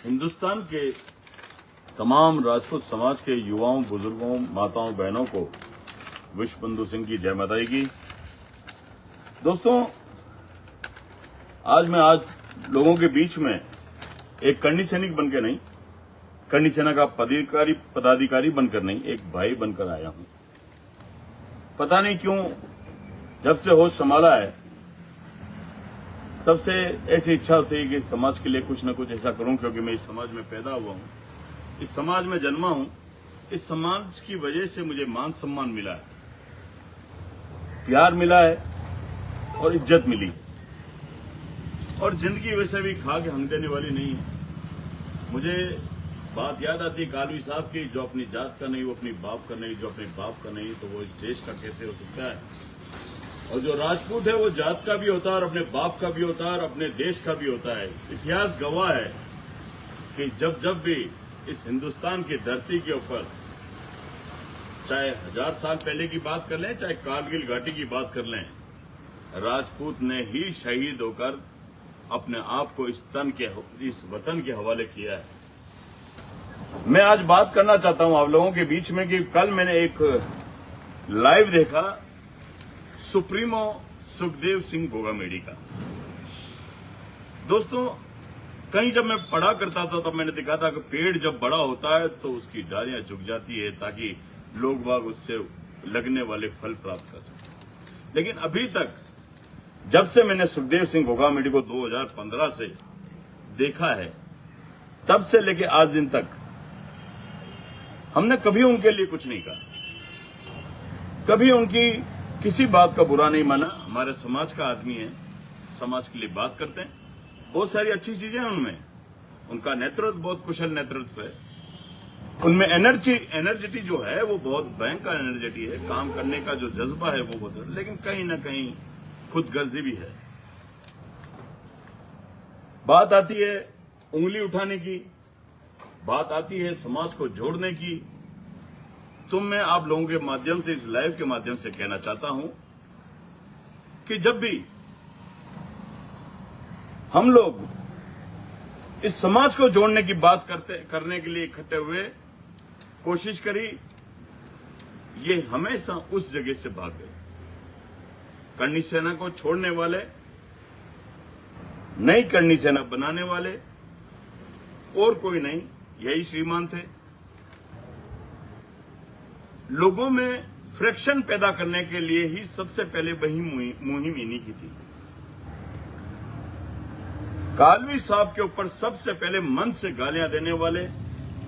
हिंदुस्तान के तमाम राजपूत समाज के युवाओं, बुजुर्गों, माताओं, बहनों को विश्व बंधु सिंह की जय माता की। दोस्तों, आज मैं लोगों के बीच में एक करनी सैनिक बनकर नहीं, करनी सेना का पदाधिकारी बनकर नहीं, एक भाई बनकर आया हूं। पता नहीं क्यों जब से होश संभाला है तब से ऐसी इच्छा होती है कि समाज के लिए कुछ न कुछ ऐसा करूं, क्योंकि मैं इस समाज में पैदा हुआ हूं, इस समाज में जन्मा हूं। इस समाज की वजह से मुझे मान सम्मान मिला है, प्यार मिला है और इज्जत मिली। और जिंदगी वैसे भी खा के हंग देने वाली नहीं है। मुझे बात याद आती कालवी साहब की, जो अपनी जात का नहीं वो अपनी बाप का नहीं, जो अपने बाप का नहीं तो वो इस देश का कैसे हो सकता है। और जो राजपूत है वो जात का भी होता है और अपने बाप का भी होता है और अपने देश का भी होता है। इतिहास गवाह है कि जब भी इस हिंदुस्तान की धरती के ऊपर, चाहे 1000 साल पहले की बात कर लें, चाहे कारगिल घाटी की बात कर लें, राजपूत ने ही शहीद होकर अपने आप को इस वतन के हवाले किया है। मैं आज बात करना चाहता हूं आप लोगों के बीच में कि कल मैंने एक लाइव देखा सुप्रीमो सुखदेव सिंह गोगामेडी का। दोस्तों, कहीं जब मैं पढ़ा करता था तब मैंने देखा था कि पेड़ जब बड़ा होता है तो उसकी डालियां झुक जाती है ताकि लोग बाग उससे लगने वाले फल प्राप्त कर सकें। लेकिन अभी तक जब से मैंने सुखदेव सिंह गोगामेडी को 2015 से देखा है, तब से लेके आज दिन तक हमने कभी उनके लिए कुछ नहीं कहा, कभी उनकी किसी बात का बुरा नहीं माना। हमारे समाज का आदमी है, समाज के लिए बात करते हैं, बहुत सारी अच्छी चीजें हैं उनमें। उनका नेतृत्व बहुत कुशल नेतृत्व है, उनमें एनर्जिटी जो है वो बहुत भयंकर एनर्जिटी है, काम करने का जो जज्बा है वो बहुत है, लेकिन कहीं ना कहीं खुदगर्जी भी है। बात आती है उंगली उठाने की, बात आती है समाज को जोड़ने की, तो मैं आप लोगों के माध्यम से, इस लाइव के माध्यम से कहना चाहता हूं कि जब भी हम लोग इस समाज को जोड़ने की बात करने के लिए इकट्ठे हुए, कोशिश करी, ये हमेशा उस जगह से भाग गए। करनी सेना को छोड़ने वाले, नई करनी सेना बनाने वाले और कोई नहीं, यही श्रीमान थे। लोगों में फ्रिक्शन पैदा करने के लिए ही सबसे पहले वही मुहिम इन्हीं की थी। कालवी साहब के ऊपर सबसे पहले मन से गालियां देने वाले,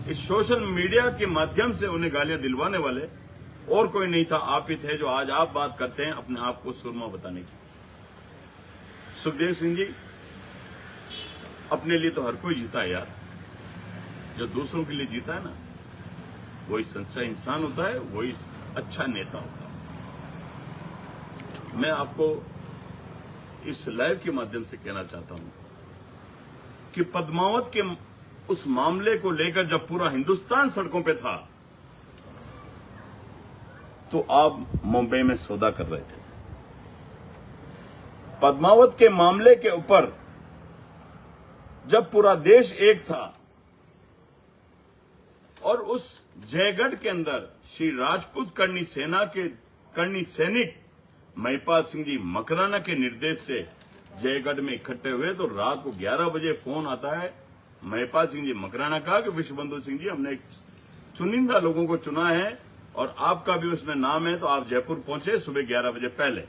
इस सोशल मीडिया के माध्यम से उन्हें गालियां दिलवाने वाले और कोई नहीं था, आप ही थे, जो आज आप बात करते हैं अपने आप को सुरमा बताने की। सुखदेव सिंह जी, अपने लिए तो हर कोई जीता है यार, जो दूसरों के लिए जीता है ना, वही सच्चा इंसान होता है, वही अच्छा नेता होता है। मैं आपको इस लाइव के माध्यम से कहना चाहता हूं कि पद्मावत के उस मामले को लेकर जब पूरा हिंदुस्तान सड़कों पे था तो आप मुंबई में सौदा कर रहे थे। पद्मावत के मामले के ऊपर जब पूरा देश एक था और उस जयगढ़ के अंदर श्री राजपूत करनी सेना के करनी सैनिक महिपाल सिंह जी मकराना के निर्देश से जयगढ़ में इकट्ठे हुए, तो रात को 11 बजे फोन आता है महिपाल सिंह जी मकराना का कि विश्व बंधु सिंह जी, हमने चुनिंदा लोगों को चुना है और आपका भी उसमें नाम है, तो आप जयपुर पहुंचे सुबह 11 बजे पहले।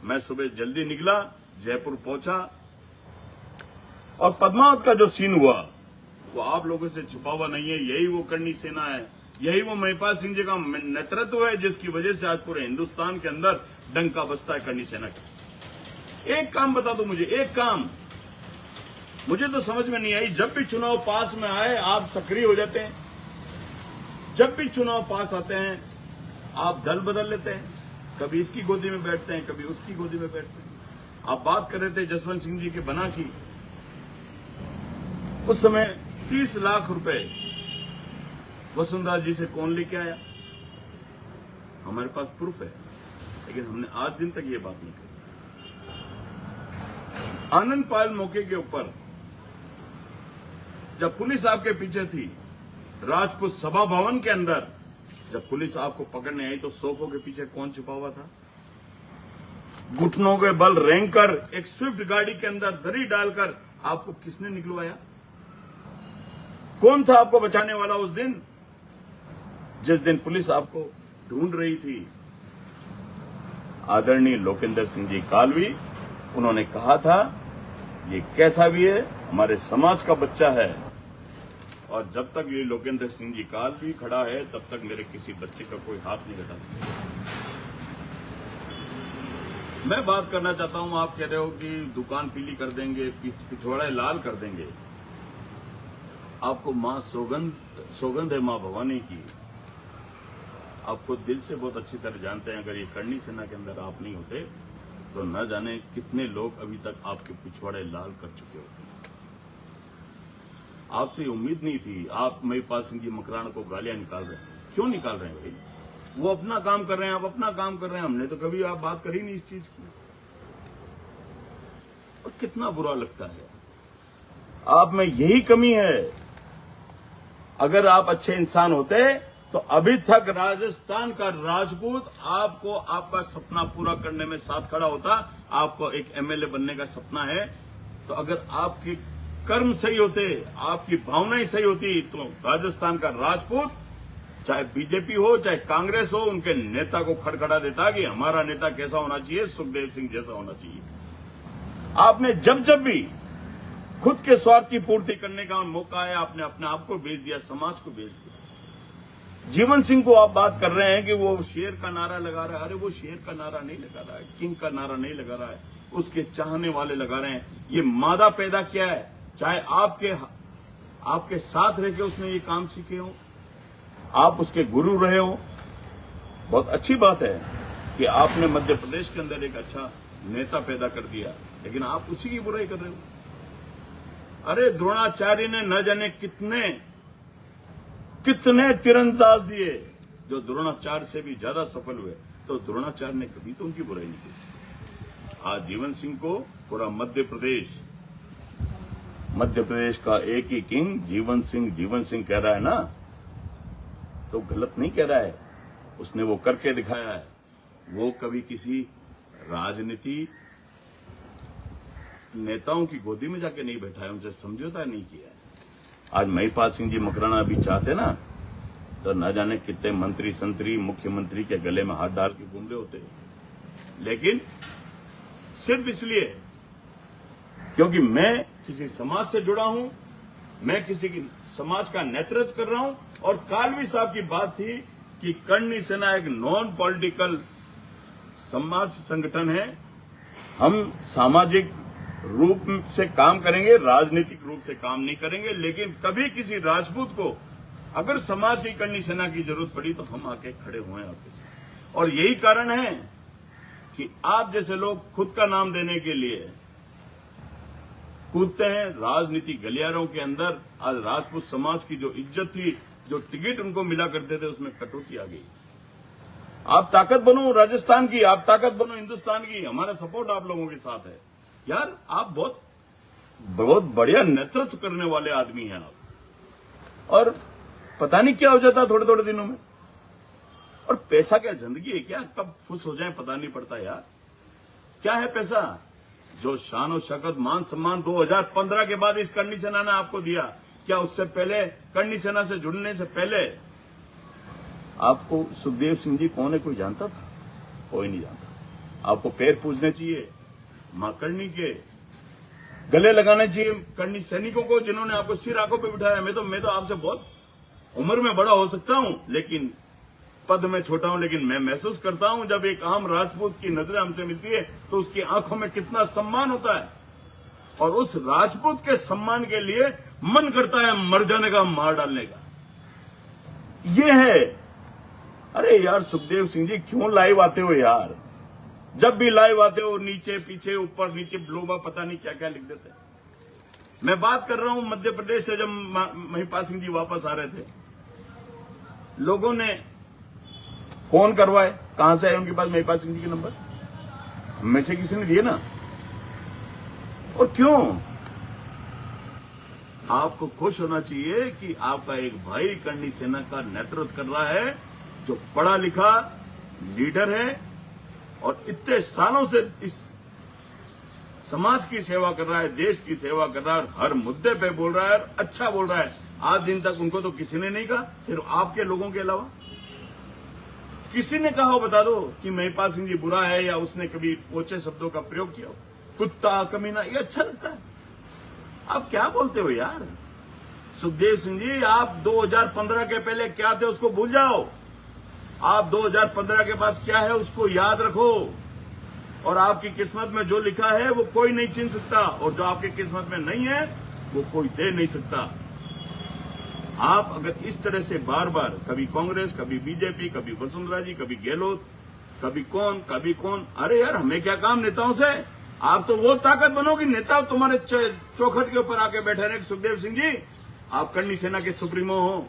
मैं सुबह जल्दी निकला, जयपुर पहुंचा और पद्मावत का जो सीन हुआ वो आप लोगों से छुपा हुआ नहीं है। यही वो करनी सेना है, यही वो महिपाल सिंह जी का नेतृत्व है जिसकी वजह से आज पूरे हिंदुस्तान के अंदर डंका बजता है करनी सेना का। एक काम बता दो मुझे, एक काम मुझे तो समझ में नहीं आई। जब भी चुनाव पास में आए आप सक्रिय हो जाते हैं, जब भी चुनाव पास आते हैं आप दल बदल लेते हैं, कभी इसकी गोदी में बैठते हैं, कभी उसकी गोदी में बैठते हैं। आप बात कर रहे थे जसवंत सिंह जी के बना की, उस समय 30 लाख रुपए वसुंधरा जी से कौन लेके आया, हमारे पास प्रूफ है, लेकिन हमने आज दिन तक ये बात नहीं करी। आनंद पाल मौके के ऊपर जब पुलिस आपके पीछे थी, राजपूत सभा भवन के अंदर जब पुलिस आपको पकड़ने आई तो सोफों के पीछे कौन छिपा हुआ था? घुटनों के बल रेंग कर एक स्विफ्ट गाड़ी के अंदर दरी डालकर आपको किसने निकलवाया? कौन था आपको बचाने वाला उस दिन, जिस दिन पुलिस आपको ढूंढ रही थी? आदरणीय लोकेंद्र सिंह जी कालवी, उन्होंने कहा था ये कैसा भी है हमारे समाज का बच्चा है, और जब तक ये लोकेंद्र सिंह जी कालवी खड़ा है तब तक मेरे किसी बच्चे का कोई हाथ नहीं हटा सकता। मैं बात करना चाहता हूं, आप कह रहे हो कि दुकान पीली कर देंगे, पिछवाड़े लाल कर देंगे। आपको मां सौगंध है मां भवानी की, आपको दिल से बहुत अच्छी तरह जानते हैं। अगर ये करनी सेना के अंदर आप नहीं होते तो न जाने कितने लोग अभी तक आपके पिछवाड़े लाल कर चुके होते। आपसे उम्मीद नहीं थी। आप महिपाल सिंह जी मकराना को गालियां निकाल रहे हैं। क्यों निकाल रहे हैं भाई? वो अपना काम कर रहे हैं, आप अपना काम कर रहे हैं। हमने तो कभी आप बात करी नहीं इस चीज की। और कितना बुरा लगता है। आप में यही कमी है। अगर आप अच्छे इंसान होते तो अभी तक राजस्थान का राजपूत आपको आपका सपना पूरा करने में साथ खड़ा होता। आपको एक एमएलए बनने का सपना है, तो अगर आपके कर्म सही होते, आपकी भावनाएं सही होती, तो राजस्थान का राजपूत चाहे बीजेपी हो चाहे कांग्रेस हो, उनके नेता को खड़खड़ा देता कि हमारा नेता कैसा होना चाहिए, सुखदेव सिंह जैसा होना चाहिए। आपने जब जब भी खुद के स्वार्थ की पूर्ति करने का मौका है, आपने अपने आप को बेच दिया, समाज को बेच दिया। जीवन सिंह को आप बात कर रहे हैं कि वो शेर का नारा लगा रहा है। अरे वो शेर का नारा नहीं लगा रहा है, किंग का नारा नहीं लगा रहा है, उसके चाहने वाले लगा रहे हैं। ये मादा पैदा किया है, चाहे आपके साथ रह के उसने ये काम सीखे हो, आप उसके गुरु रहे हो। बहुत अच्छी बात है कि आपने मध्य प्रदेश के अंदर एक अच्छा नेता पैदा कर दिया, लेकिन आप उसी की बुराई कर रहे हो। अरे द्रोणाचार्य ने न जाने कितने तीरंदाज दिए जो द्रोणाचार्य से भी ज्यादा सफल हुए, तो द्रोणाचार्य ने कभी तो उनकी बुराई नहीं की। आज जीवन सिंह को पूरा मध्य प्रदेश का एक ही किंग जीवन सिंह कह रहा है ना, तो गलत नहीं कह रहा है। उसने वो करके दिखाया है। वो कभी किसी राजनीति नेताओं की गोदी में जाके नहीं बैठा है, उनसे समझौता नहीं किया है। आज महिपाल सिंह जी मकराना भी चाहते ना, तो न जाने कितने मंत्री संतरी मुख्यमंत्री के गले में हाथ डाल के घूम रहे होते, लेकिन सिर्फ इसलिए क्योंकि मैं किसी समाज से जुड़ा हूं, मैं किसी की समाज का नेतृत्व कर रहा हूं। और कालवी साहब की बात थी कि करनी सेना एक नॉन पॉलिटिकल समाज संगठन है। हम सामाजिक रूप से काम करेंगे, राजनीतिक रूप से काम नहीं करेंगे, लेकिन कभी किसी राजपूत को अगर समाज की करनी सेना की जरूरत पड़ी तो हम आके खड़े हुए हैं आपके साथ। और यही कारण है कि आप जैसे लोग खुद का नाम देने के लिए कूदते हैं राजनीति गलियारों के अंदर। आज राजपूत समाज की जो इज्जत थी, जो टिकट उनको मिला करते थे, उसमें कटौती आ गई। आप ताकत बनो राजस्थान की, आप ताकत बनो हिंदुस्तान की, हमारा सपोर्ट आप लोगों के साथ है। यार आप बहुत बढ़िया नेतृत्व करने वाले आदमी हैं आप, और पता नहीं क्या हो जाता है थोड़े थोड़े दिनों में। और पैसा क्या जिंदगी है क्या? कब खुश हो जाए पता नहीं पड़ता यार। क्या है पैसा? जो शान और शौकत मान सम्मान 2015 के बाद इस करनी सेना ने आपको दिया, क्या उससे पहले करनी सेना से जुड़ने से पहले आपको सुखदेव सिंह जी कौन है कोई जानता था? कोई नहीं जानता। आपको पैर पूजने चाहिए मां करनी के, गले लगाने चाहिए करनी सैनिकों को जिन्होंने आपको सिर आंखों पे बिठाया। मैं तो आपसे बहुत उम्र में बड़ा हो सकता हूं, लेकिन पद में छोटा हूं, लेकिन मैं महसूस करता हूं जब एक आम राजपूत की नजरें हमसे मिलती है तो उसकी आंखों में कितना सम्मान होता है। और उस राजपूत के सम्मान के लिए मन करता है मर जाने का, मार डालने का। ये है। अरे यार सुखदेव सिंह जी क्यों लाइव आते हो यार? जब भी लाइव आते हो नीचे पीछे ऊपर नीचे लोग पता नहीं क्या क्या लिख देते हैं। मैं बात कर रहा हूं मध्य प्रदेश से, जब महिपाल सिंह जी वापस आ रहे थे, लोगों ने फोन करवाए। कहां से आए उनके पास महिपाल सिंह जी के नंबर? में से किसी ने दिए ना। और क्यों? आपको खुश होना चाहिए कि आपका एक भाई करणी सेना का नेतृत्व कर रहा है, जो पढ़ा लिखा लीडर है और इतने सालों से इस समाज की सेवा कर रहा है, देश की सेवा कर रहा है, हर मुद्दे पे बोल रहा है और अच्छा बोल रहा है। आज दिन तक उनको तो किसी ने नहीं कहा, सिर्फ आपके लोगों के अलावा किसी ने कहा हो, बता दो कि महिपाल सिंह जी बुरा है या उसने कभी ओछे शब्दों का प्रयोग किया हो, कुत्ता कमीना, ये अच्छा लगता है। आप क्या बोलते हो यार? सुखदेव सिंह जी, आप 2015 के पहले क्या थे उसको भूल जाओ, आप 2015 के बाद क्या है उसको याद रखो, और आपकी किस्मत में जो लिखा है वो कोई नहीं छीन सकता, और जो आपकी किस्मत में नहीं है वो कोई दे नहीं सकता। आप अगर इस तरह से बार बार कभी कांग्रेस, कभी बीजेपी, कभी वसुंधरा जी, कभी गहलोत, कभी कौन, अरे यार हमें क्या काम नेताओं से? आप तो वो ताकत बनो कि नेता तुम्हारे चौखट के ऊपर आके बैठे रहे। सुखदेव सिंह जी, आप करणी सेना के सुप्रीमो हो,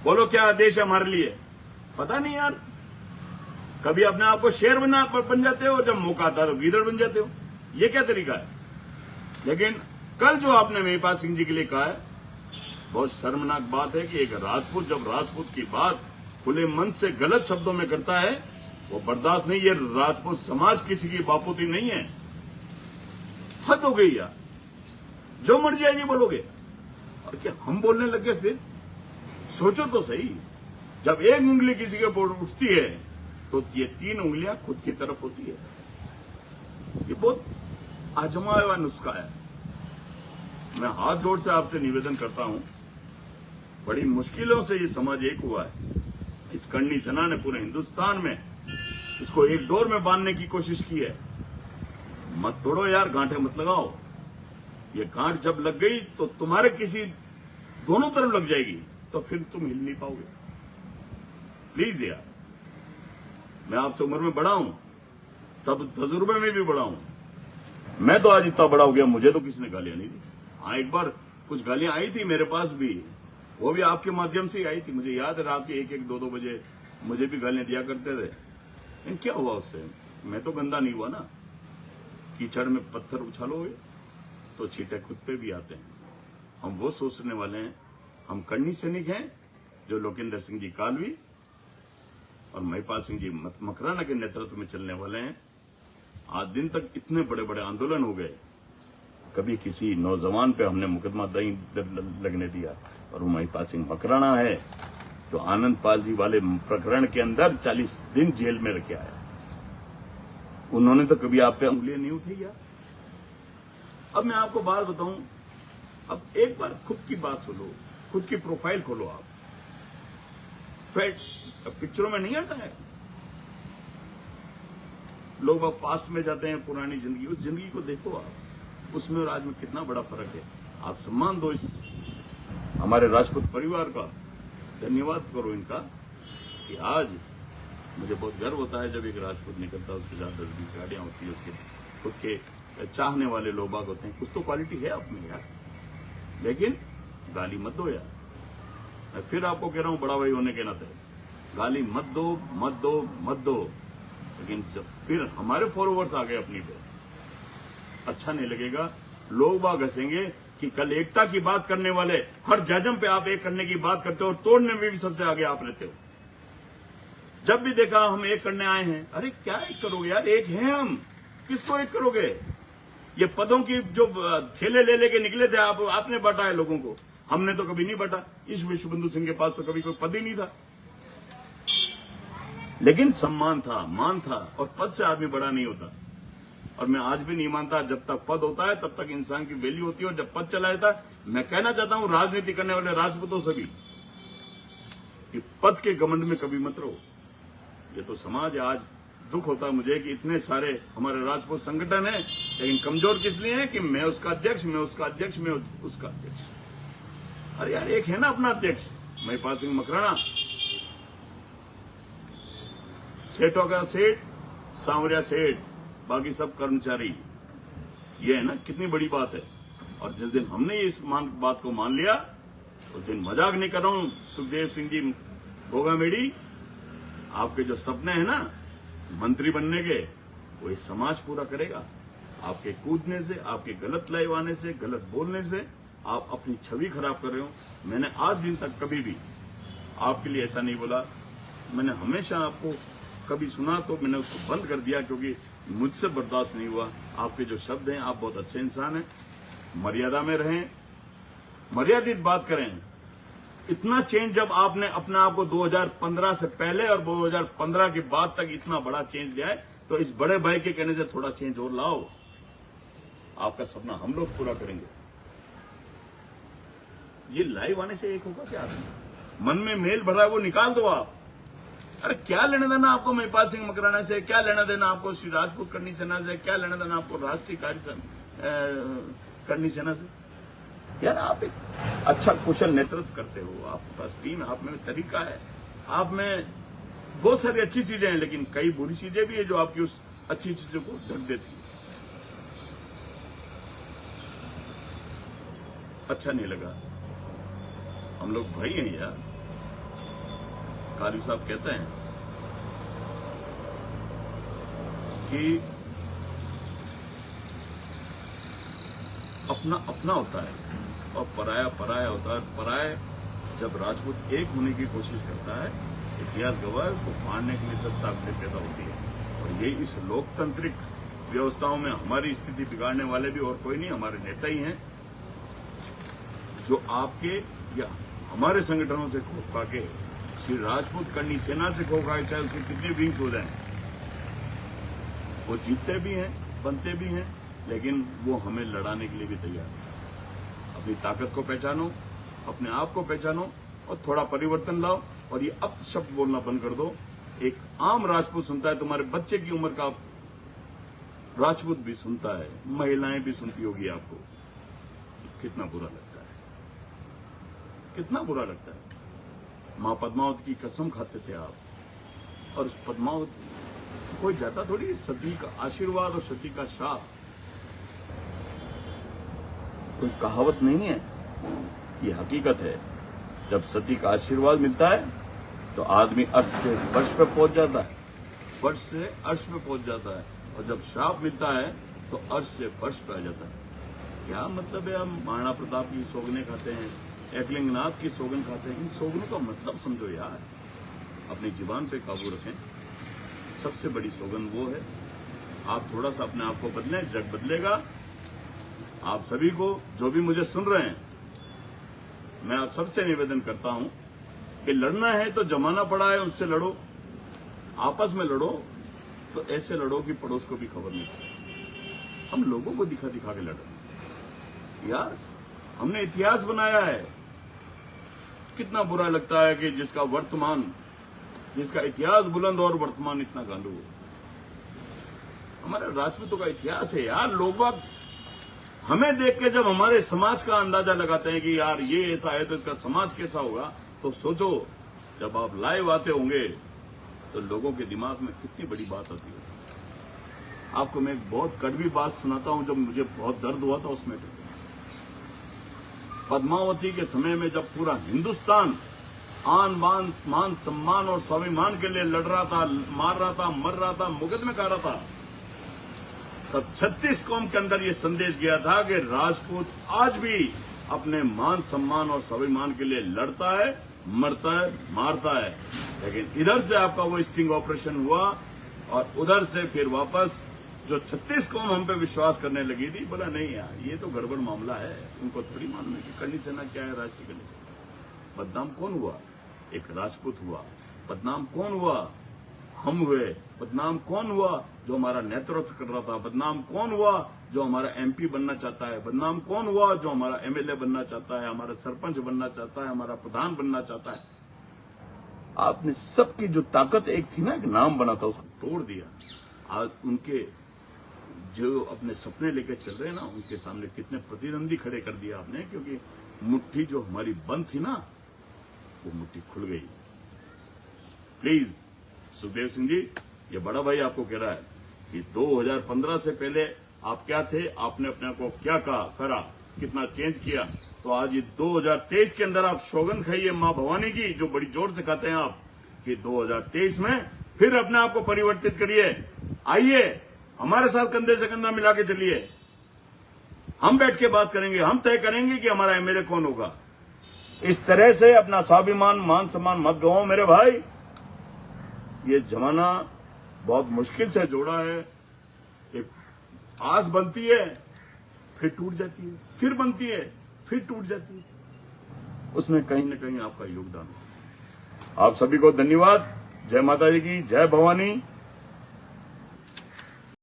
बोलो क्या आदेश है हमारे लिए? पता नहीं यार, कभी अपने आप को शेर बन जाते हो, जब मौका आता है तो गीदड़ बन जाते हो। ये क्या तरीका है? लेकिन कल जो आपने महिपाल सिंह जी के लिए कहा है, बहुत शर्मनाक बात है कि एक राजपूत जब राजपूत की बात खुले मन से गलत शब्दों में करता है, वो बर्दाश्त नहीं। ये राजपूत समाज किसी की बापूती नहीं है। हद हो गई यार, जो मर्जी है जी बोलोगे, और क्या हम बोलने लगे? फिर सोचो तो सही, जब एक उंगली किसी के ऊपर उठती है तो ये 3 उंगलियां खुद की तरफ होती है। ये बहुत आजमाया हुआ नुस्खा है। मैं हाथ जोड़ से आपसे निवेदन करता हूं, बड़ी मुश्किलों से ये समाज एक हुआ है। इस करणी सेना ने पूरे हिंदुस्तान में इसको एक डोर में बांधने की कोशिश की है। मत तोड़ो यार, गांठें मत लगाओ। ये गांठ जब लग गई तो तुम्हारे किसी दोनों तरफ लग जाएगी, तो फिर तुम हिल नहीं पाओगे। प्लीज यार, मैं आपसे उम्र में बड़ा हूं, तब तजुर्बे में भी बड़ा हूं। मैं तो आज इतना बड़ा हो गया, मुझे तो किसी ने गालियां नहीं दी। हाँ, एक बार कुछ गालियां आई थी मेरे पास भी, वो भी आपके माध्यम से ही आई थी। मुझे याद है, रात के 1-1, 2-2 बजे मुझे भी गालियां दिया करते थे। लेकिन क्या हुआ उससे? मैं तो गंदा नहीं हुआ ना। कीचड़ में पत्थर उछालोगे तो छींटे खुद पे भी आते हैं। हम वो सोचने वाले हैं, हम करणी सैनिक हैं जो लोकेंद्र सिंह जी कालवी और महिपाल सिंह जी मकराना के नेतृत्व में चलने वाले हैं। आज दिन तक इतने बड़े बड़े आंदोलन हो गए, कभी किसी नौजवान पे हमने मुकदमा नहीं लगने दिया, और वो महिपाल सिंह मकराना है जो आनंद पाल जी वाले प्रकरण के अंदर 40 दिन जेल में रखे आया। उन्होंने तो कभी आप पे उंगलियां नहीं उठी यार। अब मैं आपको बात बताऊं, अब एक बार खुद की बात सुनो, खुद की प्रोफाइल खोलो। आप फैट पिक्चरों में नहीं आता है, लोग अब पास्ट में जाते हैं, पुरानी जिंदगी, उस जिंदगी को देखो आप, उसमें और आज में कितना बड़ा फर्क है। आप सम्मान दो इस हमारे राजपूत परिवार का, धन्यवाद करो इनका कि आज मुझे बहुत गर्व होता है जब एक राजपूत निकलता है, उसके साथ 10-20 गाड़ियां होती है, उसके खुद के चाहने वाले लोग बाग होते हैं। कुछ तो क्वालिटी है आप में यार, लेकिन गाली मत दो यार। मैं फिर आपको कह रहा हूं, बड़ा भाई होने के नाते गाली मत दो, मत दो, मत दो। लेकिन जब फिर हमारे फॉलोवर्स आ गए अपनी पे, अच्छा नहीं लगेगा। लोग बाग हंसेंगे कि कल एकता की बात करने वाले हर जजम पे आप एक करने की बात करते हो और तोड़ने में भी सबसे आगे आप रहते हो। जब भी देखा हम एक करने आए हैं, अरे क्या एक करोगे यार, एक हैं हम, किसको एक करोगे? ये पदों की जो थैले ले लेके निकले थे आप, आपने बांटा है लोगों को, हमने तो कभी नहीं बांटा। इस विश्वबंधु सिंह के पास तो कभी कोई पद ही नहीं था, लेकिन सम्मान था, मान था, और पद से आदमी बड़ा नहीं होता। और मैं आज भी नहीं मानता, जब तक पद होता है तब तक इंसान की वैल्यू होती है, और जब पद चला जाता है, मैं कहना चाहता हूं राजनीति करने वाले राजपूतों से भी कि पद के घमंड में कभी मत रहो। ये तो समाज है। आज दुख होता है मुझे कि इतने सारे हमारे राजपूत संगठन है, लेकिन कमजोर किस लिए है कि मैं उसका अध्यक्ष, मैं उसका अध्यक्ष, मैं उसका अध्यक्ष। अरे यार, एक है ना अपना अध्यक्ष, महिपाल सिंह मकराना, सेठों का सेठ, सांवरिया सेठ, बाकी सब कर्मचारी। ये है ना, कितनी बड़ी बात है। और जिस दिन हमने इस बात को मान लिया, उस दिन मजाक नहीं कर रहा हूं, सुखदेव सिंह जी गोगामेडी, आपके जो सपने हैं ना मंत्री बनने के, वो इस समाज पूरा करेगा। आपके कूदने से, आपके गलत लाइव आने से, गलत बोलने से आप अपनी छवि खराब कर रहे हो। मैंने आज दिन तक कभी भी आपके लिए ऐसा नहीं बोला। मैंने हमेशा आपको कभी सुना तो मैंने उसको बंद कर दिया, क्योंकि मुझसे बर्दाश्त नहीं हुआ। आपके जो शब्द हैं, आप बहुत अच्छे इंसान हैं, मर्यादा में रहें, मर्यादित बात करें। इतना चेंज जब आपने अपने आप को 2015 से पहले और 2015 के बाद तक इतना बड़ा चेंज लिया है, तो इस बड़े भाई के कहने से थोड़ा चेंज और लाओ। आपका सपना हम लोग पूरा करेंगे। ये लाइव आने से एक होगा क्या? मन में मेल भरा है वो निकाल दो आप। अरे क्या लेना देना आपको महिपाल सिंह मकराना से, क्या लेना देना आपको श्री राजपूत करनी सेना से, क्या लेना देना आपको राष्ट्रीय कार्य करनी सेना से? यार आप एक अच्छा कुशल नेतृत्व करते हो, आपके पास टीम, आप में तरीका है, आप में बहुत सारी अच्छी चीजें हैं, लेकिन कई बुरी चीजें भी है जो आपकी उस अच्छी चीजों को ढक देती है। अच्छा नहीं लगा। हम लोग भाई हैं यार। काली साहब कहते हैं कि अपना अपना होता है और पराया पराया होता है। पराया जब राजपूत एक होने की कोशिश करता है, इतिहास गवाह है, उसको फाड़ने के लिए 10 ताकतें पैदा होती है। और ये इस लोकतांत्रिक व्यवस्थाओं में हमारी स्थिति बिगाड़ने वाले भी और कोई नहीं, हमारे नेता ही हैं, जो आपके या हमारे संगठनों से खो खा के, श्री राजपूत करनी सेना से खो खा के, चाहे उसके कितने विंग्स हो जाएं, वो जीतते भी हैं, बनते भी हैं, लेकिन वो हमें लड़ाने के लिए भी तैयार है। अपनी ताकत को पहचानो, अपने आप को पहचानो और थोड़ा परिवर्तन लाओ। और ये अब शब्द बोलना बंद कर दो। एक आम राजपूत सुनता है, तुम्हारे बच्चे की उम्र का राजपूत भी सुनता है, महिलाएं भी सुनती होगी आपको। कितना बुरा लगता है, कितना बुरा लगता है। मां पद्मावती की कसम खाते थे आप, और उस पद्मावती कोई जाता थोड़ी, सती का आशीर्वाद और सती का श्राप कोई कहावत नहीं है, ये हकीकत है। जब सती का आशीर्वाद मिलता है तो आदमी अर्श से फर्श पे पहुंच जाता है, फर्श से अर्श पे पहुंच जाता है, और जब श्राप मिलता है तो अर्श से फर्श पे आ जाता है। क्या मतलब है? हम महाराणा प्रताप की सौगने खाते हैं, एकलिंगनाथ की सौगन खाते हैं। इन सौगनों का मतलब समझो यार। अपनी जुबान पे काबू रखें। सबसे बड़ी सौगन वो है। आप थोड़ा सा अपने आप को बदलें, जग बदलेगा। आप सभी को, जो भी मुझे सुन रहे हैं, मैं आप सबसे निवेदन करता हूं कि लड़ना है तो जमाना पड़ा है, उससे लड़ो, आपस में लड़ो, तो ऐसे लड़ो कि पड़ोस को भी खबर नहीं पड़े। हम लोगों को दिखा दिखा के लड़ रहे हैं यार। हमने इतिहास बनाया है। कितना बुरा लगता है कि जिसका इतिहास बुलंद और वर्तमान इतना गांडू हो। हमारे राजपूतों का इतिहास है यार। लोग बाग हमें देख के जब हमारे समाज का अंदाजा लगाते हैं कि यार ये ऐसा है तो इसका समाज कैसा होगा, तो सोचो जब आप लाइव आते होंगे तो लोगों के दिमाग में कितनी बड़ी बात आती है। आपको मैं एक बहुत कड़वी बात सुनाता हूं, जब मुझे बहुत दर्द हुआ था उसमें। पद्मावती के समय में जब पूरा हिंदुस्तान आन बान मान सम्मान और स्वाभिमान के लिए लड़ रहा था, मार रहा था, मर रहा था, मुकदमे कर रहा था, तब 36 कौम के अंदर ये संदेश गया था कि राजपूत आज भी अपने मान सम्मान और स्वाभिमान के लिए लड़ता है, मरता है, मारता है। लेकिन इधर से आपका वो स्टिंग ऑपरेशन हुआ और उधर से फिर वापस जो 36 कौम हम पे विश्वास करने लगी थी, बोला नहीं यार ये तो गड़बड़ मामला है, उनको थोड़ी मालूम है कि करनी सेना क्या है, राष्ट्रीय करनी सेना। बदनाम कौन हुआ? एक राजपूत हुआ। बदनाम कौन हुआ? हम हुए। बदनाम कौन हुआ? जो हमारा नेतृत्व कर रहा था। बदनाम कौन हुआ? जो हमारा एमपी बनना चाहता है। बदनाम कौन हुआ? जो हमारा एमएलए बनना चाहता है, हमारा सरपंच बनना चाहता है, हमारा प्रधान बनना चाहता है। आपने सबकी जो ताकत एक थी ना, एक नाम बना था, उसको तोड़ दिया। आज उनके जो अपने सपने लेकर चल रहे हैं ना, उनके सामने कितने प्रतिद्वंदी खड़े कर दिया आपने, क्योंकि मुट्ठी जो हमारी बंद थी ना, वो मुट्ठी खुल गई। प्लीज सुखदेव सिंह जी, ये बड़ा भाई आपको कह रहा है कि 2015 से पहले आप क्या थे, आपने अपने को क्या करा, कितना चेंज किया, तो आज ये 2023 के अंदर आप सौगंध खाइए मां भवानी की, जो बड़ी जोर से खाते हैं आप, कि 2023 में फिर अपने आप को परिवर्तित करिए। आइए हमारे साथ कंधे से कंधा मिला के चलिए। हम बैठ के बात करेंगे, हम तय करेंगे कि हमारा एमएलए कौन होगा। इस तरह से अपना स्वाभिमान मान सम्मान मत गवाओ मेरे भाई। ये जमाना बहुत मुश्किल से जोड़ा है। एक आस बनती है, फिर टूट जाती है, फिर बनती है, फिर टूट जाती है। उसमें कहीं ना कहीं आपका योगदान है। आप सभी को धन्यवाद। जय माता जी की, जय भवानी।